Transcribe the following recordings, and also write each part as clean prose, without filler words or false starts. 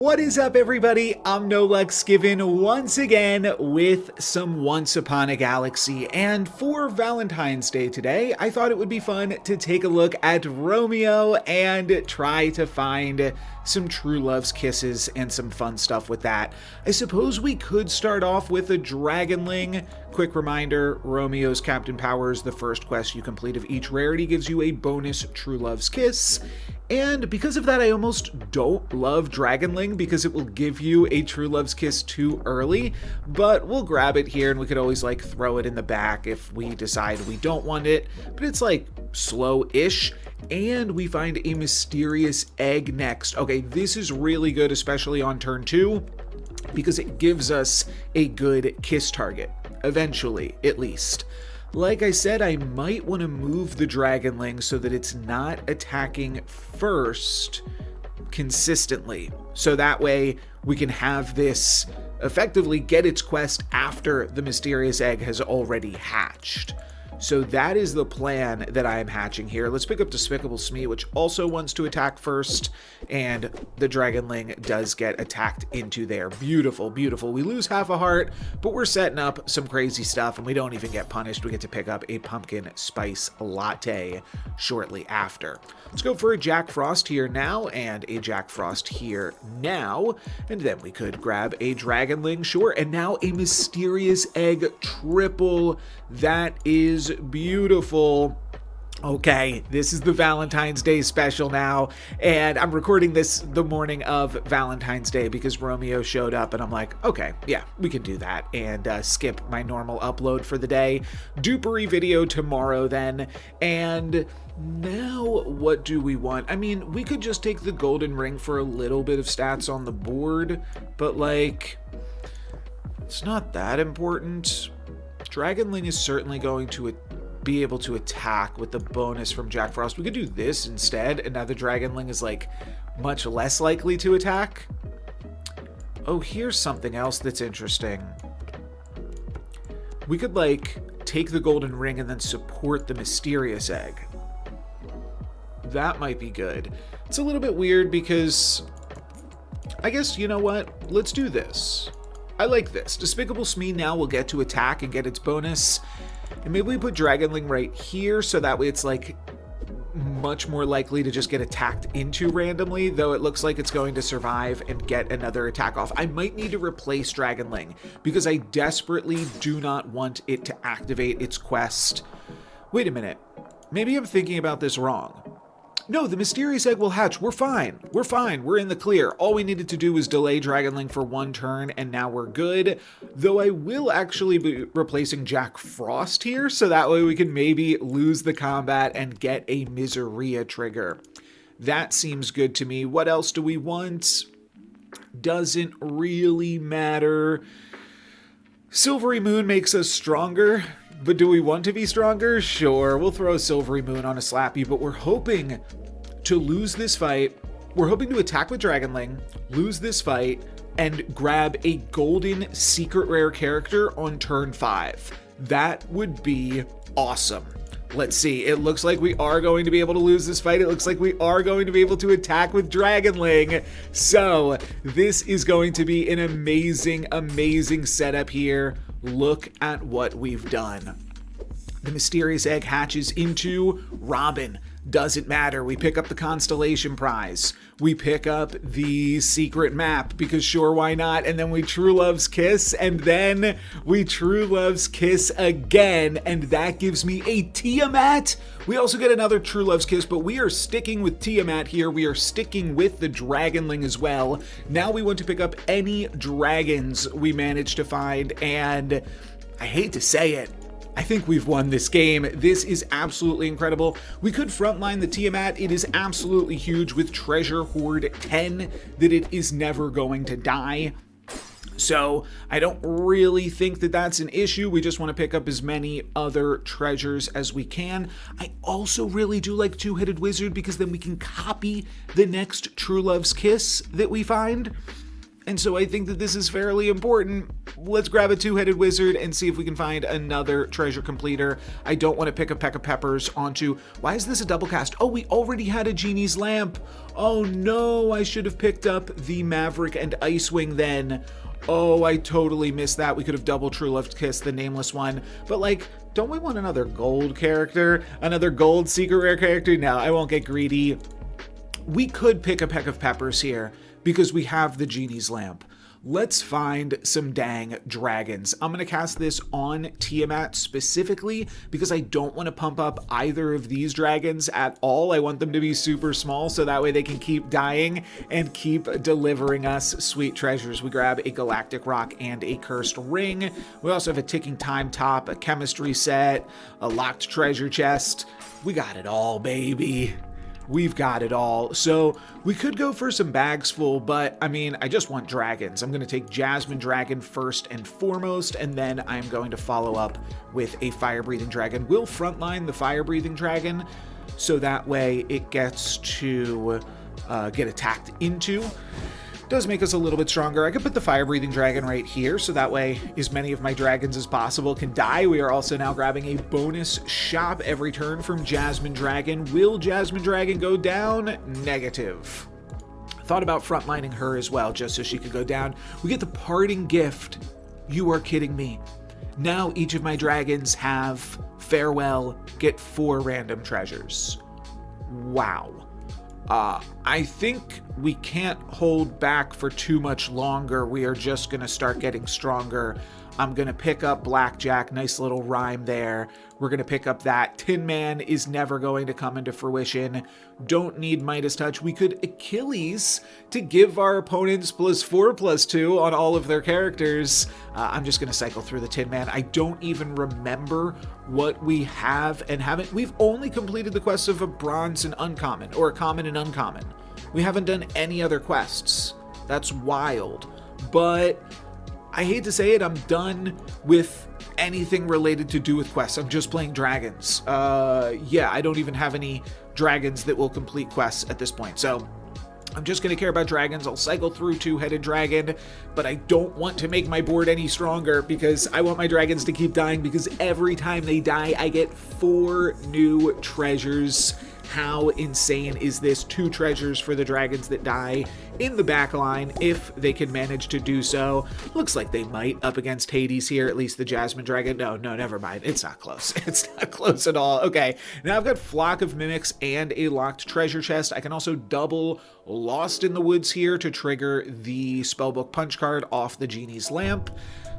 What is up, everybody? I'm NoLucksGiven once again with some Once Upon a Galaxy, and for Valentine's Day today, I thought it would be fun to take a look at Romeo and try to find some true love's kisses and some fun stuff with that. I suppose we could start off with a Dragonling. Quick reminder, Romeo's Captain Powers, the first quest you complete of each rarity gives you a bonus true love's kiss. And because of that, I almost don't love Dragonling because it will give you a true love's kiss too early, but we'll grab it here and we could always like throw it in the back if we decide we don't want it, but it's like slow-ish. And we find a mysterious egg next. Okay, this is really good, especially on turn 2, because it gives us a good kiss target, eventually, at least. Like I said, I might want to move the Dragonling so that it's not attacking first consistently. So that way we can have this effectively get its quest after the mysterious egg has already hatched. So that is the plan that I am hatching here. Let's pick up Despicable Smee, which also wants to attack first, and the Dragonling does get attacked into there. Beautiful, beautiful. We lose half a heart, but we're setting up some crazy stuff, and we don't even get punished. We get to pick up a pumpkin spice latte shortly after. Let's go for a Jack Frost here now, and a Jack Frost here now, and then we could grab a Dragonling, sure, and now a mysterious egg triple. That is beautiful. Okay, this is the Valentine's Day special now, and I'm recording this the morning of Valentine's Day because Romeo showed up, and I'm like, okay, yeah, we can do that, and skip my normal upload for the day. Dupery video tomorrow then, and now what do we want? I mean, we could just take the golden ring for a little bit of stats on the board, but like, it's not that important. Dragonling is certainly going to be able to attack with the bonus from Jack Frost. We could do this instead, and now the Dragonling is like much less likely to attack. Oh, here's something else that's interesting. We could like take the golden ring and then support the mysterious egg. That might be good. It's a little bit weird because I guess, you know what? Let's do this. I like this. Despicable Smee now will get to attack and get its bonus. And maybe we put Dragonling right here so that way it's like much more likely to just get attacked into randomly, though it looks like it's going to survive and get another attack off. I might need to replace Dragonling because I desperately do not want it to activate its quest. Wait a minute. Maybe I'm thinking about this wrong. No, the mysterious egg will hatch. We're fine. We're fine. We're in the clear. All we needed to do was delay Dragonling for one turn, and now we're good. Though I will actually be replacing Jack Frost here, so that way we can maybe lose the combat and get a Miseria trigger. That seems good to me. What else do we want? Doesn't really matter. Silvery Moon makes us stronger. But do we want to be stronger? Sure, we'll throw a Silvery Moon on a Slappy, but we're hoping to lose this fight. We're hoping to attack with Dragonling, lose this fight, and grab a golden secret rare character on turn 5. That would be awesome. Let's see, it looks like we are going to be able to lose this fight. It looks like we are going to be able to attack with Dragonling. So this is going to be an amazing, amazing setup here. Look at what we've done. The mysterious egg hatches into Robin. Doesn't matter. We pick up the Constellation Prize. We pick up the secret map because sure, why not? And then we True Love's Kiss, and then we True Love's Kiss again, and that gives me a Tiamat. We also get another True Love's Kiss, but we are sticking with Tiamat here. We are sticking with the Dragonling as well. Now we want to pick up any dragons we manage to find, and I hate to say it, I think we've won this game. This is absolutely incredible. We could frontline the Tiamat. It is absolutely huge with Treasure Hoard 10 that it is never going to die. So I don't really think that that's an issue. We just want to pick up as many other treasures as we can. I also really do like Two-Headed Wizard because then we can copy the next True Love's Kiss that we find. And so I think that this is fairly important. Let's grab a two-headed wizard and see if we can find another treasure completer. I don't want to pick a peck of peppers onto... Why is this a double cast? Oh, we already had a genie's lamp. Oh no, I should have picked up the Maverick and Icewing then. Oh, I totally missed that. We could have double True Love's Kiss, the nameless one. But like, don't we want another gold character? Another gold secret rare character? No, I won't get greedy. We could pick a peck of peppers here because we have the genie's lamp. Let's find some dang dragons. I'm going to cast this on Tiamat specifically because I don't want to pump up either of these dragons at all. I want them to be super small so that way they can keep dying and keep delivering us sweet treasures. We grab a galactic rock and a cursed ring. We also have a ticking time top, a chemistry set, a locked treasure chest. We got it all, baby. We've got it all. So we could go for some bags full, but I mean, I just want dragons. I'm going to take Jasmine Dragon first and foremost, and then I'm going to follow up with a fire-breathing dragon. We'll frontline the fire-breathing dragon so that way it gets to get attacked into. Does make us a little bit stronger. I could put the fire-breathing dragon right here, so that way as many of my dragons as possible can die. We are also now grabbing a bonus shop every turn from Jasmine Dragon. Will Jasmine Dragon go down? Negative. Thought about frontlining her as well, just so she could go down. We get the parting gift. You are kidding me. Now each of my dragons have farewell, get 4 random treasures. Wow. I think we can't hold back for too much longer. We are just going to start getting stronger. I'm going to pick up Blackjack. Nice little rhyme there. We're going to pick up that. Tin Man is never going to come into fruition. Don't need Midas Touch. We could Achilles to give our opponents +4/+2 on all of their characters. I'm just going to cycle through the Tin Man. I don't even remember what we have and haven't. We've only completed the quests of a bronze and uncommon, or a common and uncommon. We haven't done any other quests. That's wild. But I hate to say it, I'm done with anything related to do with quests. I'm just playing dragons. Yeah, I don't even have any dragons that will complete quests at this point. So I'm just going to care about dragons. I'll cycle through two-headed dragon, but I don't want to make my board any stronger because I want my dragons to keep dying, because every time they die, I get 4 new treasures. How insane is this? 2 treasures for the dragons that die in the back line, if they can manage to do so. Looks like they might up against Hades here, at least the Jasmine Dragon. No, never mind. It's not close. It's not close at all. Okay, now I've got Flock of Mimics and a locked treasure chest. I can also double Lost in the Woods here to trigger the Spellbook Punch card off the Genie's Lamp.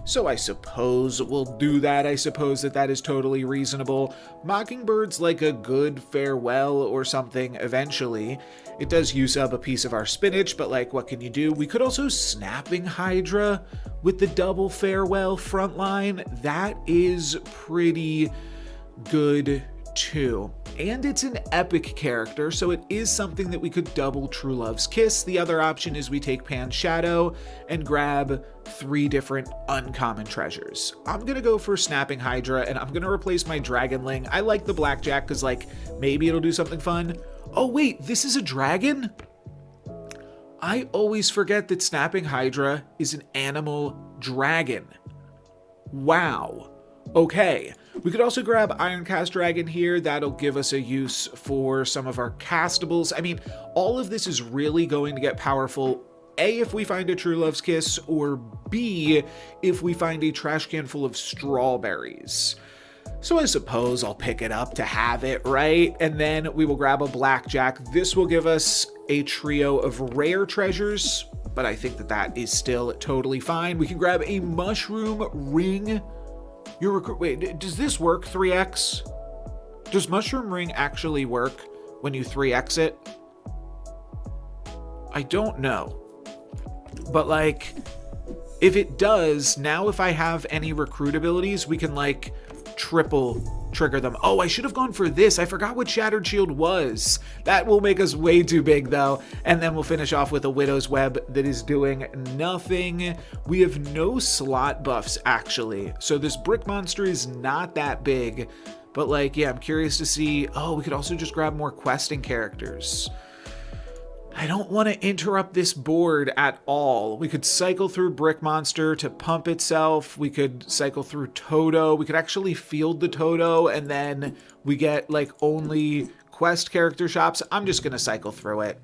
So I suppose we'll do that. I suppose that is totally reasonable. Mockingbird's like a good farewell or something eventually. It does use up a piece of our spinach, but like, what can you do? We could also Snapping Hydra with the double farewell frontline. That is pretty good too. And it's an epic character, so it is something that we could double True Love's Kiss. The other option is we take Pan's Shadow and grab 3 different uncommon treasures. I'm gonna go for Snapping Hydra, and I'm gonna replace my Dragonling. I like the Blackjack because like maybe it'll do something fun. Oh wait, this is a dragon? I always forget that Snapping Hydra is an animal dragon. Wow. Okay, we could also grab Ironcast Dragon here. That'll give us a use for some of our castables. I mean, all of this is really going to get powerful, A, if we find a True Love's Kiss, or B, if we find a trash can full of strawberries. So I suppose I'll pick it up to have it, right? And then we will grab a Blackjack. This will give us a trio of rare treasures, but I think that is still totally fine. We can grab a Mushroom Ring. Wait, does this work 3x? Does Mushroom Ring actually work when you 3x it? I don't know. But like, if it does, now if I have any recruit abilities, we can like triple trigger them. Oh, I should have gone for this. I forgot what Shattered Shield was. That will make us way too big though. And then we'll finish off with a Widow's Web that is doing nothing. We have no slot buffs actually. So this brick monster is not that big, but like, yeah, I'm curious to see. Oh, we could also just grab more questing characters. I don't want to interrupt this board at all. We could cycle through Brick Monster to pump itself. We could cycle through Toto. We could actually field the Toto, and then we get like only quest character shops. I'm just going to cycle through it.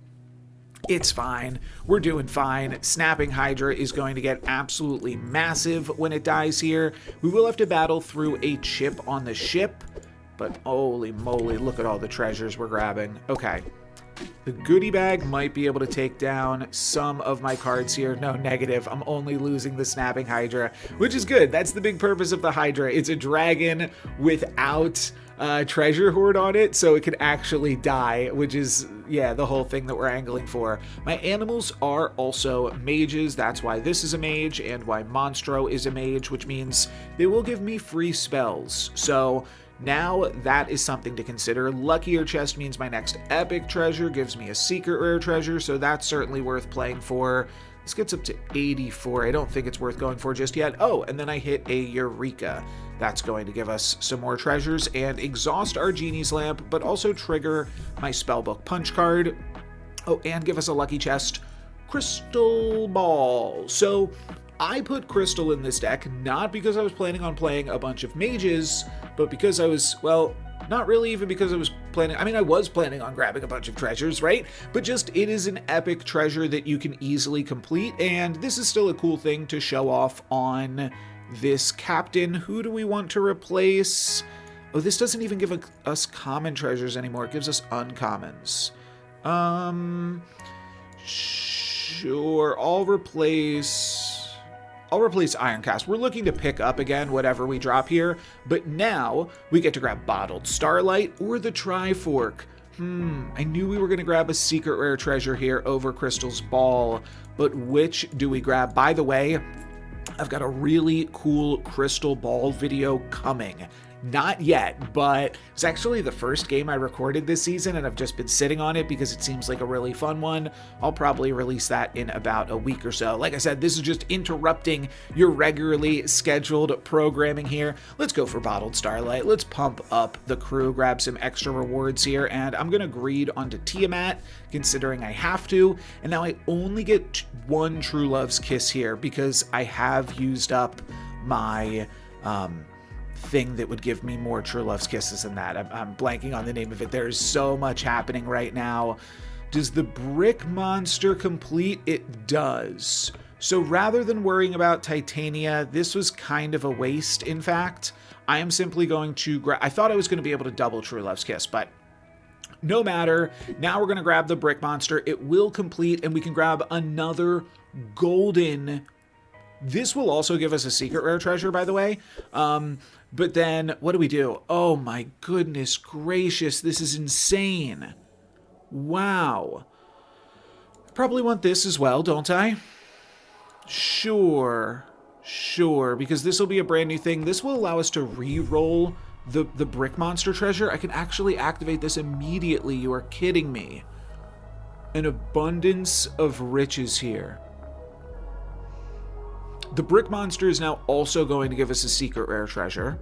It's fine. We're doing fine. Snapping Hydra is going to get absolutely massive when it dies here. We will have to battle through a chip on the ship, but holy moly, look at all the treasures we're grabbing. Okay. The goodie bag might be able to take down some of my cards here. No, negative. I'm only losing the Snapping Hydra, which is good. That's the big purpose of the Hydra. It's a dragon without treasure hoard on it, so it could actually die, which is, yeah, the whole thing that we're angling for. My animals are also mages. That's why this is a mage and why Monstro is a mage, which means they will give me free spells. So now that is something to consider. Luckier chest means my next epic treasure gives me a secret rare treasure, so that's certainly worth playing for. This gets up to 84. I don't think it's worth going for just yet. Oh, and then I hit a Eureka. That's going to give us some more treasures and exhaust our Genie's Lamp, but also trigger my Spellbook Punch card. Oh, and give us a lucky chest, Crystal Ball. So I put Crystal in this deck, not because I was planning on playing a bunch of mages, but because I was, well, not really even because I was planning, I mean, I was planning on grabbing a bunch of treasures, right? But just, it is an epic treasure that you can easily complete, and this is still a cool thing to show off on this captain. Who do we want to replace? Oh, this doesn't even give us common treasures anymore. It gives us uncommons. Sure, I'll replace Ironcast. We're looking to pick up again whatever we drop here, but now we get to grab Bottled Starlight or the Trifork. I knew we were going to grab a secret rare treasure here over Crystal's Ball, but which do we grab? By the way, I've got a really cool Crystal Ball video coming. Not yet, but it's actually the first game I recorded this season, and I've just been sitting on it because it seems like a really fun one. I'll probably release that in about a week or so. Like I said, this is just interrupting your regularly scheduled programming here. Let's go for Bottled Starlight. Let's pump up the crew, grab some extra rewards here, and I'm going to greed onto Tiamat, considering I have to. And now I only get one True Love's Kiss here because I have used up my thing that would give me more True Love's Kisses than that. I'm blanking on the name of it. There's so much happening right now. Does the Brick Monster complete? It does. So rather than worrying about Titania, this was kind of a waste, in fact. I am simply going to I thought I was going to be able to double True Love's Kiss, but no matter. Now we're going to grab the Brick Monster. It will complete, and we can grab another golden. This will also give us a secret rare treasure, by the way. But then, what do we do? Oh my goodness gracious, this is insane. Wow. I probably want this as well, don't I? Sure, because this will be a brand new thing. This will allow us to re-roll the Brick Monster treasure. I can actually activate this immediately. You are kidding me. An abundance of riches here. The Brick Monster is now also going to give us a secret rare treasure.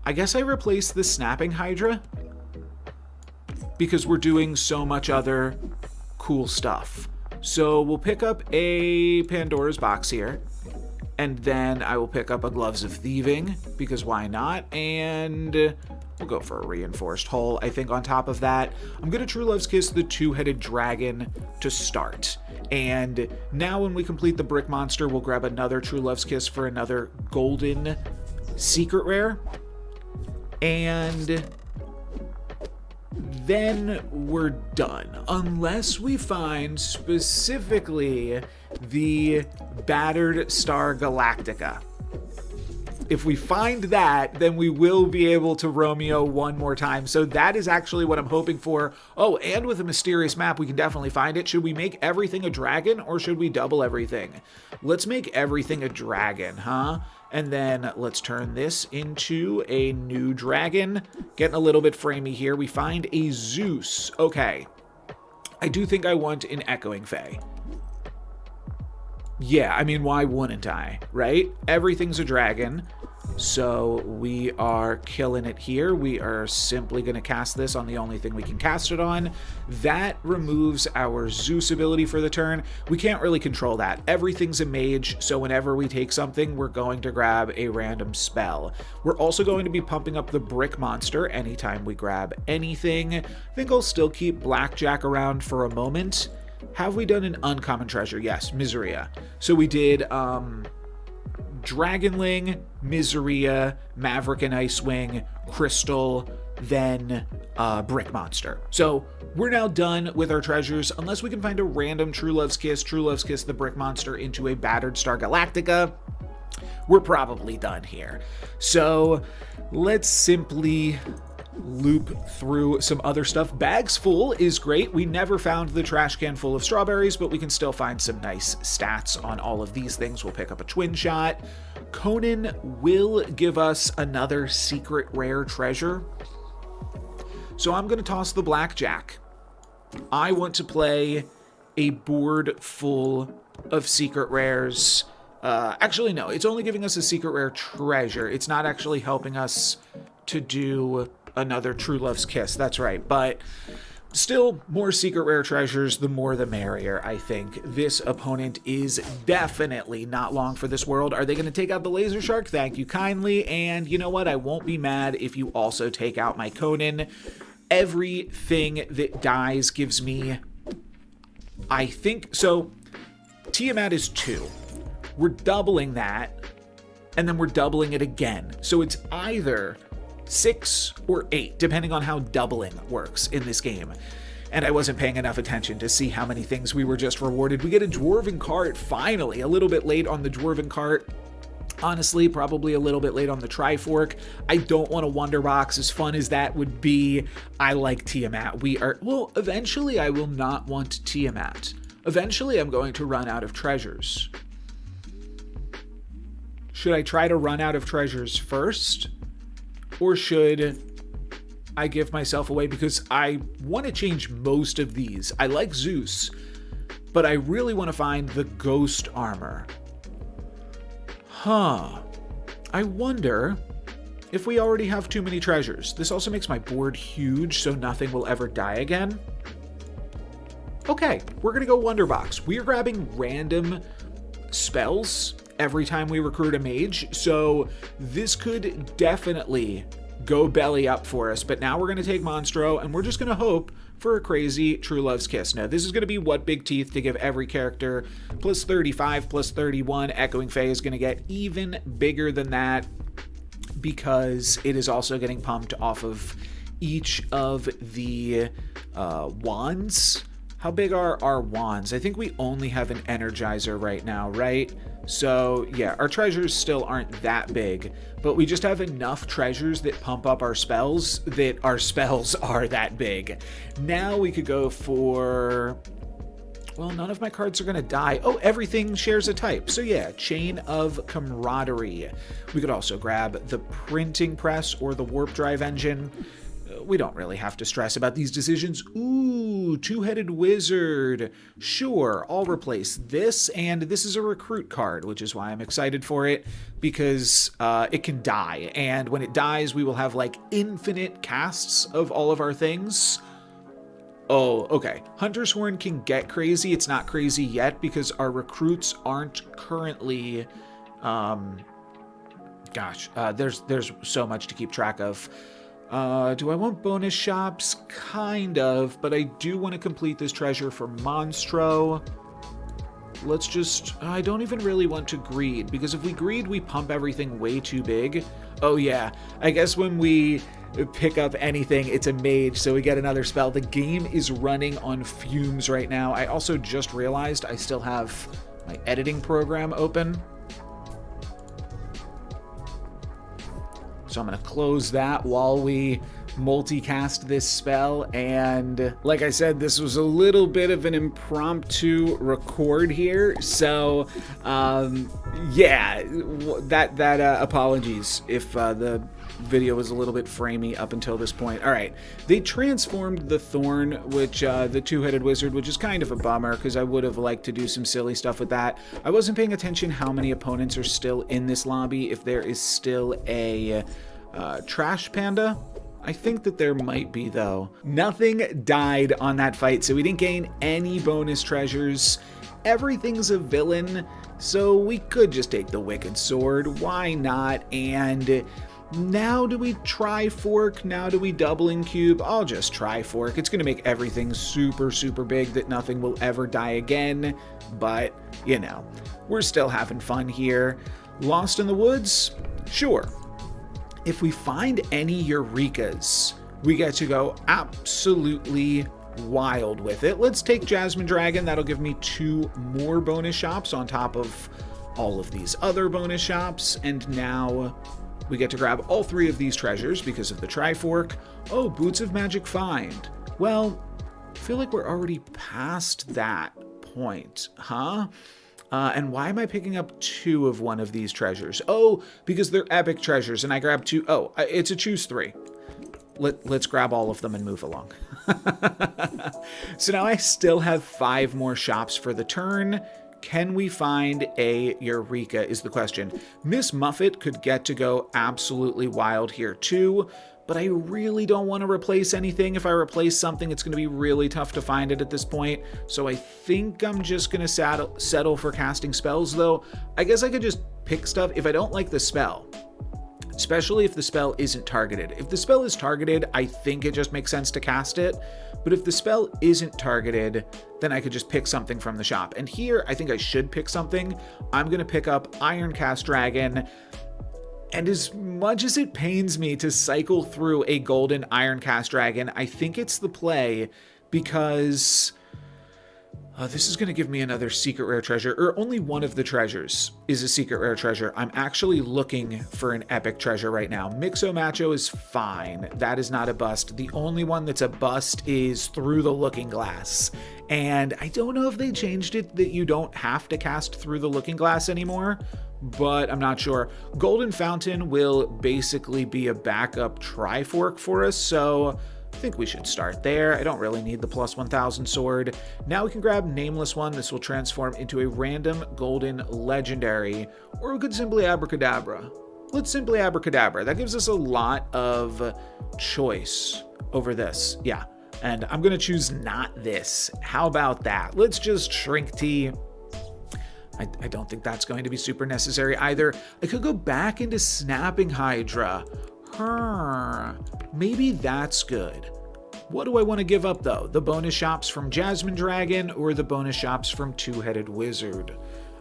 I guess I replaced the Snapping Hydra because we're doing so much other cool stuff. So we'll pick up a Pandora's Box here, and then I will pick up a Gloves of Thieving because why not? And we'll go for a Reinforced Hull, I think, on top of that. I'm going to True Love's Kiss the Two-Headed Dragon to start. And now when we complete the Brick Monster, we'll grab another True Love's Kiss for another golden secret rare. And then we're done. Unless we find specifically the Battered Star Galactica. If we find that, then we will be able to Romeo one more time. So that is actually what I'm hoping for. Oh, and with a mysterious map, we can definitely find it. Should we make everything a dragon or should we double everything? Let's make everything a dragon, huh? And then let's turn this into a new dragon. Getting a little bit framey here. We find a Zeus. Okay. I do think I want an Echoing Fae. Yeah, I mean, why wouldn't I, right? Everything's a dragon. So we are killing it here. We are simply going to cast this on the only thing we can cast it on. That removes our Zeus ability for the turn. We can't really control that. Everything's a mage, so whenever we take something, we're going to grab a random spell. We're also going to be pumping up the brick monster anytime we grab anything. I think I'll still keep Blackjack around for a moment. Have we done an uncommon treasure? Yes, Miseria. So we did Dragonling, Miseria, Maverick and Icewing, Crystal, then Brick Monster. So we're now done with our treasures, unless we can find a random True Love's Kiss the Brick Monster into a Battered Star Galactica. We're probably done here. So let's simply loop through some other stuff. Bags full is great. We never found the trash can full of strawberries, but we can still find some nice stats on all of these things. We'll pick up a twin shot. Conan will give us another secret rare treasure. So I'm going to toss the blackjack. I want to play a board full of secret rares. Actually, no, it's only giving us a secret rare treasure. It's not actually helping us to do another True Love's Kiss. That's right. But still, more secret rare treasures, the more the merrier, I think. This opponent is definitely not long for this world. Are they going to take out the Laser Shark? Thank you kindly. And you know what? I won't be mad if you also take out my Conan. Everything that dies gives me, I think, so Tiamat is 2. We're doubling that, and then we're doubling it again. So it's either 6 or 8, depending on how doubling works in this game. And I wasn't paying enough attention to see how many things we were just rewarded. We get a Dwarven cart, finally. A little bit late on the Dwarven cart. Honestly, probably a little bit late on the Trifork. I don't want a Wonder Box, as fun as that would be. I like Tiamat. Well, eventually I will not want Tiamat. Eventually I'm going to run out of treasures. Should I try to run out of treasures first? Or should I give myself away? Because I want to change most of these. I like Zeus, but I really want to find the ghost armor. I wonder if we already have too many treasures. This also makes my board huge, so nothing will ever die again. Okay, we're going to go Wonder Box. We are grabbing random spells every time we recruit a mage, so this could definitely go belly up for us. But now we're going to take Monstro, and we're just going to hope for a crazy True Love's Kiss. Now, this is going to be what big teeth to give every character plus 35, plus 31. Echoing Fae is going to get even bigger than that because it is also getting pumped off of each of the wands. How big are our wands? I think we only have an Energizer right now, right? So yeah, our treasures still aren't that big, but we just have enough treasures that pump up our spells that our spells are that big. Now we could go for, well, none of my cards are going to die. Oh, everything shares a type. So yeah, Chain of Camaraderie. We could also grab the Printing Press or the Warp Drive Engine. We don't really have to stress about these decisions. Ooh, Two-Headed Wizard. Sure, I'll replace this, and this is a recruit card, which is why I'm excited for it, because it can die, and when it dies, we will have, like, infinite casts of all of our things. Oh, okay. Hunter's Horn can get crazy. It's not crazy yet, because our recruits aren't currently... there's so much to keep track of. Do I want bonus shops? Kind of, but I do want to complete this treasure for Monstro. Let's just... I don't even really want to greed, because if we greed, we pump everything way too big. Oh yeah, I guess when we pick up anything, it's a mage, so we get another spell. The game is running on fumes right now. I also just realized I still have my editing program open. So I'm going to close that while we multicast this spell, and like I said, this was a little bit of an impromptu record here, so yeah, apologies if the video was a little bit framey up until this point. All right, they transformed the Thorn, which the two-headed wizard, which is kind of a bummer because I would have liked to do some silly stuff with that. I wasn't paying attention how many opponents are still in this lobby, if there is still a trash panda. I think that there might be, though. Nothing died on that fight, so we didn't gain any bonus treasures. Everything's a villain, so we could just take the Wicked Sword. Why not? And now do we Trifork? Now do we Doubling Cube? I'll just Trifork. It's going to make everything super, super big that nothing will ever die again. But, you know, we're still having fun here. Lost in the Woods? Sure. If we find any Eurekas, we get to go absolutely wild with it. Let's take Jasmine Dragon. That'll give me 2 more bonus shops on top of all of these other bonus shops. And now we get to grab all 3 of these treasures because of the Trifork. Oh, Boots of Magic Find. Well, I feel like we're already past that point, huh? And why am I picking up 2 of one of these treasures? Oh, because they're epic treasures, and I grabbed 2. Oh, it's a choose 3. Let's grab all of them and move along. So now I still have 5 more shops for the turn. Can we find a Eureka is the question. Miss Muffet could get to go absolutely wild here too, but I really don't want to replace anything. If I replace something, it's going to be really tough to find it at this point. So I think I'm just going to settle for casting spells, though. I guess I could just pick stuff if I don't like the spell, especially if the spell isn't targeted. If the spell is targeted, I think it just makes sense to cast it. But if the spell isn't targeted, then I could just pick something from the shop. And here, I think I should pick something. I'm going to pick up Ironcast Dragon. And as much as it pains me to cycle through a golden Ironcast Dragon, I think it's the play because this is going to give me another secret rare treasure, or only one of the treasures is a secret rare treasure. I'm actually looking for an epic treasure right now. Mixo Macho is fine. That is not a bust. The only one that's a bust is Through the Looking Glass. And I don't know if they changed it that you don't have to cast Through the Looking Glass anymore, but I'm not sure. Golden Fountain will basically be a backup Trifork for us, so I think we should start there. I don't really need the plus 1000 sword. Now we can grab Nameless One. This will transform into a random golden legendary, or we could simply Abracadabra. Let's simply Abracadabra. That gives us a lot of choice over this. Yeah, and I'm going to choose not this. How about that? Let's just Shrink Tea. I don't think that's going to be super necessary either. I could go back into Snapping Hydra. Maybe that's good. What do I want to give up, though? The bonus shops from Jasmine Dragon or the bonus shops from Two-Headed Wizard?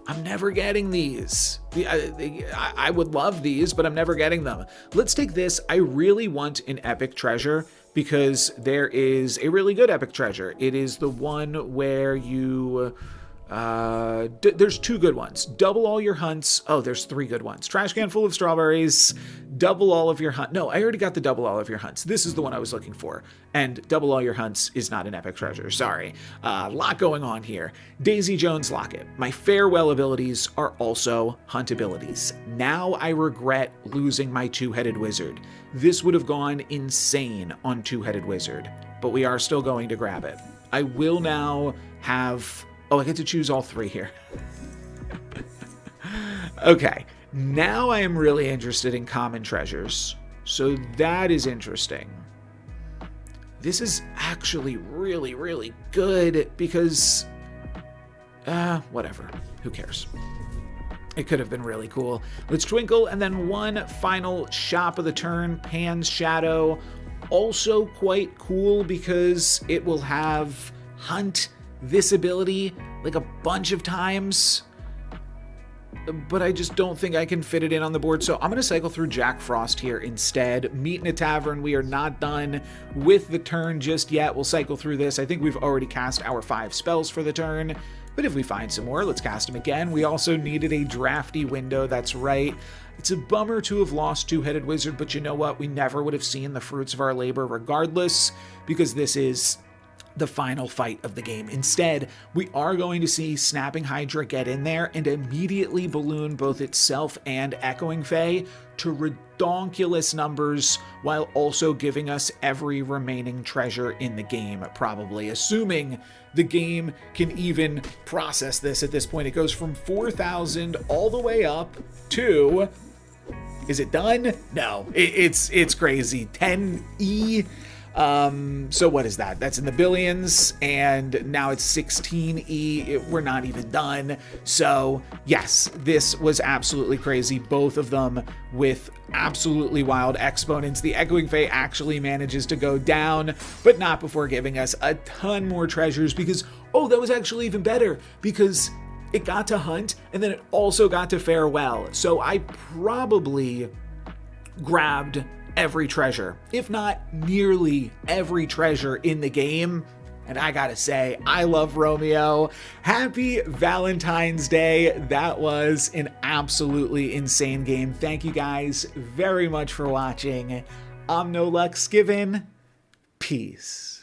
I'm never getting these. I would love these, but I'm never getting them. Let's take this. I really want an epic treasure because there is a really good epic treasure. It is the one where you... there's 2 good ones. Double all your hunts. Oh, there's 3 good ones. Trash can full of strawberries. Double all of your hunt. No, I already got the double all of your hunts. This is the one I was looking for. And double all your hunts is not an epic treasure. Sorry. A lot going on here. Daisy Jones Locket. My farewell abilities are also hunt abilities. Now I regret losing my Two-Headed Wizard. This would have gone insane on Two-Headed Wizard, but we are still going to grab it. I will now have... Oh, I get to choose all 3 here. Okay, now I am really interested in common treasures. So that is interesting. This is actually really, really good because... whatever. Who cares? It could have been really cool. Let's Twinkle, and then one final shop of the turn, Pan's Shadow. Also quite cool because it will have Hunt this ability like a bunch of times, but I just don't think I can fit it in on the board, so I'm going to cycle through Jack Frost here instead. Meet in a Tavern. We are not done with the turn just yet. We'll cycle through this. I think we've already cast our 5 spells for the turn. But if we find some more, let's cast them again. We also needed a drafty window, that's right. It's a bummer to have lost Two-Headed Wizard, but you know what? We never would have seen the fruits of our labor regardless, because this is the final fight of the game. Instead, we are going to see Snapping Hydra get in there and immediately balloon both itself and Echoing Fae to redonkulous numbers, while also giving us every remaining treasure in the game, probably, assuming the game can even process this at this point. It goes from 4,000 all the way up to... Is it done? No, it's crazy. 10E. So what is that? That's in the billions, and now it's 16E. We're not even done. So yes, this was absolutely crazy. Both of them with absolutely wild exponents. The Echoing Fae actually manages to go down, but not before giving us a ton more treasures, because, oh, that was actually even better, because it got to hunt, and then it also got to farewell. So I probably grabbed every treasure, if not nearly every treasure in the game. And I gotta say, I love Romeo. Happy Valentine's Day. That was an absolutely insane game. Thank you guys very much for watching. I'm NoLucksGiven. Peace.